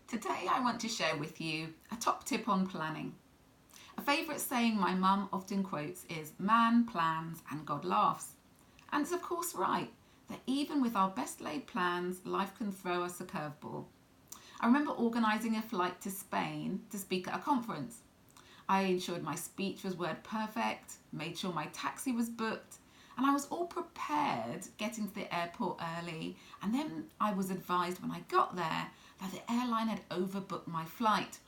Today I want to share with you a top tip on planning. A favourite saying my mum often quotes is, "Man plans and God laughs." And it's of course right, that even with our best laid plans, life can throw us a curveball. I remember organising a flight to Spain to speak at a conference. I ensured my speech was word perfect, made sure my taxi was booked, and I was all prepared getting to the airport early. And then I was advised when I got there that the airline had overbooked my flight.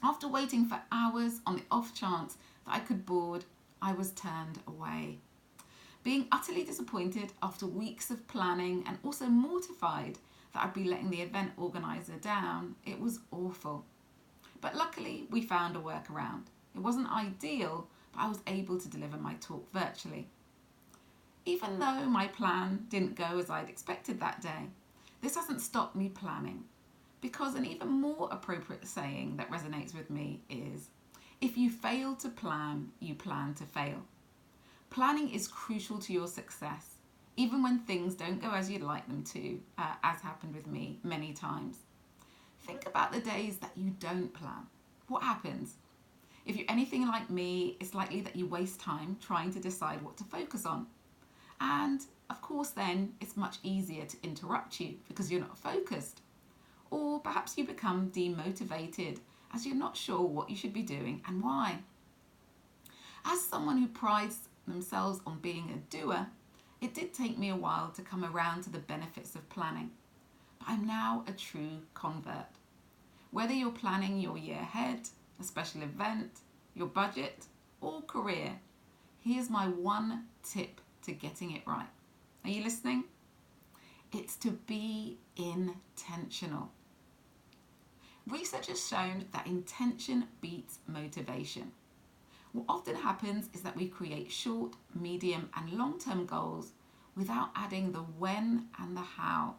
After waiting for hours on the off chance that I could board, I was turned away. Being utterly disappointed after weeks of planning and also mortified that I'd be letting the event organiser down, it was awful. But luckily, we found a workaround. It wasn't ideal, but I was able to deliver my talk virtually. Even though my plan didn't go as I'd expected that day, this hasn't stopped me planning. Because an even more appropriate saying that resonates with me is, if you fail to plan, you plan to fail. Planning is crucial to your success, even when things don't go as you'd like them to, as happened with me many times. Think about the days that you don't plan. What happens? If you're anything like me, it's likely that you waste time trying to decide what to focus on. And of course, then it's much easier to interrupt you because you're not focused. Or perhaps you become demotivated as you're not sure what you should be doing and why. As someone who prides themselves on being a doer, it did take me a while to come around to the benefits of planning. But I'm now a true convert. Whether you're planning your year ahead, a special event, your budget, or career, here's my one tip to getting it right. Are you listening? It's to be intentional. Research has shown that intention beats motivation. What often happens is that we create short, medium, and long-term goals without adding the when and the how.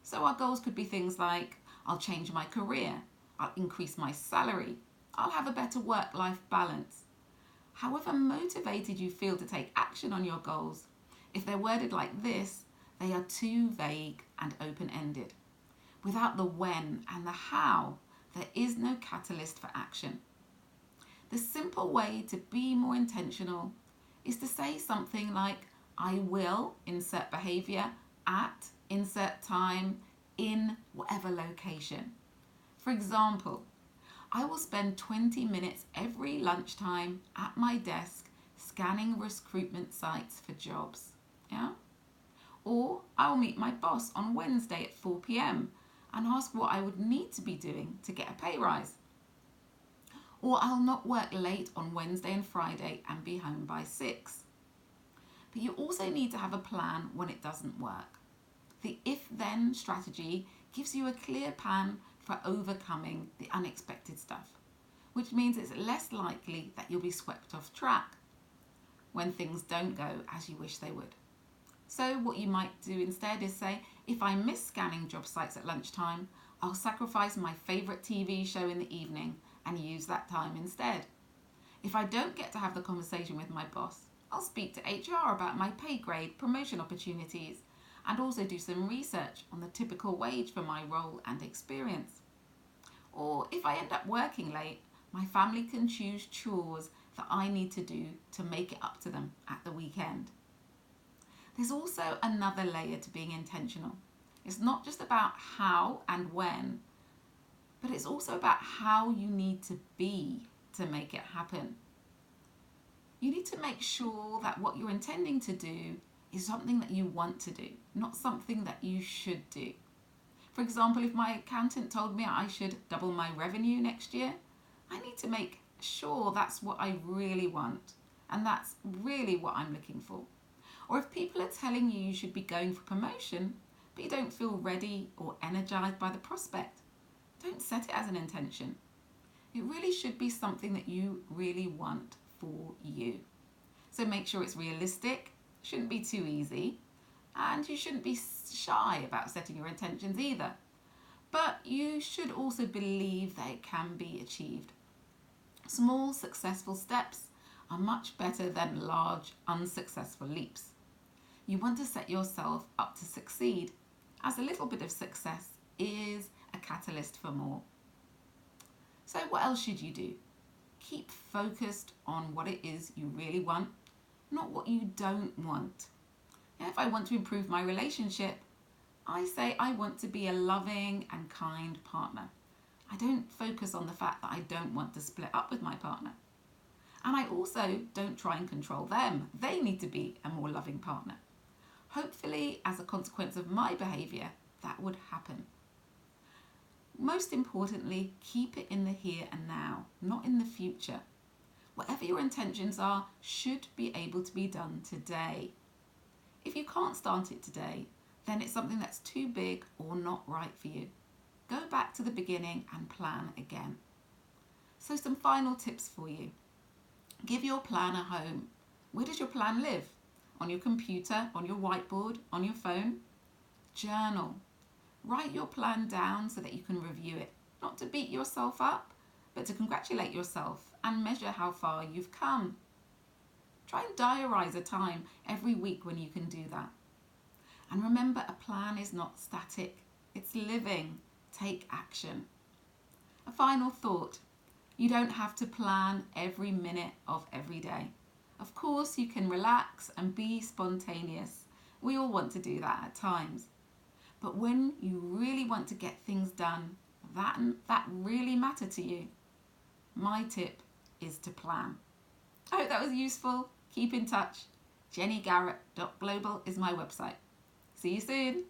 So our goals could be things like, I'll change my career, I'll increase my salary, I'll have a better work-life balance. However motivated you feel to take action on your goals, if they're worded like this, they are too vague and open-ended. Without the when and the how, there is no catalyst for action. The simple way to be more intentional is to say something like, I will insert behaviour at insert time in whatever location. For example, I will spend 20 minutes every lunchtime at my desk scanning recruitment sites for jobs. Yeah? Or I will meet my boss on Wednesday at 4 p.m. and ask what I would need to be doing to get a pay rise. Or I'll not work late on Wednesday and Friday and be home by 6. But you also need to have a plan when it doesn't work. The if-then strategy gives you a clear plan for overcoming the unexpected stuff, which means it's less likely that you'll be swept off track when things don't go as you wish they would. So what you might do instead is say, if I miss scanning job sites at lunchtime, I'll sacrifice my favourite TV show in the evening and use that time instead. If I don't get to have the conversation with my boss, I'll speak to HR about my pay grade, promotion opportunities, and also do some research on the typical wage for my role and experience. Or if I end up working late, my family can choose chores that I need to do to make it up to them at the weekend. There's also another layer to being intentional. It's not just about how and when, but it's also about how you need to be to make it happen. You need to make sure that what you're intending to do is something that you want to do, not something that you should do. For example, if my accountant told me I should double my revenue next year, I need to make sure that's what I really want and that's really what I'm looking for. Or if people are telling you should be going for promotion, but you don't feel ready or energized by the prospect, don't set it as an intention. It really should be something that you really want for you. So make sure it's realistic, shouldn't be too easy, and you shouldn't be shy about setting your intentions either. But you should also believe that it can be achieved. Small, successful steps are much better than large, unsuccessful leaps. You want to set yourself up to succeed, as a little bit of success is a catalyst for more. So what else should you do? Keep focused on what it is you really want, not what you don't want. If I want to improve my relationship, I say I want to be a loving and kind partner. I don't focus on the fact that I don't want to split up with my partner. And I also don't try and control them. They need to be a more loving partner. Hopefully, as a consequence of my behaviour, that would happen. Most importantly, keep it in the here and now, not in the future. Whatever your intentions are should be able to be done today. If you can't start it today, then it's something that's too big or not right for you. Go back to the beginning and plan again. So some final tips for you. Give your plan a home. Where does your plan live? On your computer, on your whiteboard, on your phone? Journal. Write your plan down so that you can review it. Not to beat yourself up, but to congratulate yourself and measure how far you've come. Try and diarise a time every week when you can do that. And remember, a plan is not static. It's living. Take action. A final thought. You don't have to plan every minute of every day. Of course, you can relax and be spontaneous. We all want to do that at times. But when you really want to get things done, that really matter to you, my tip is to plan. I hope that was useful. Keep in touch. jennygarrett.global is my website. See you soon.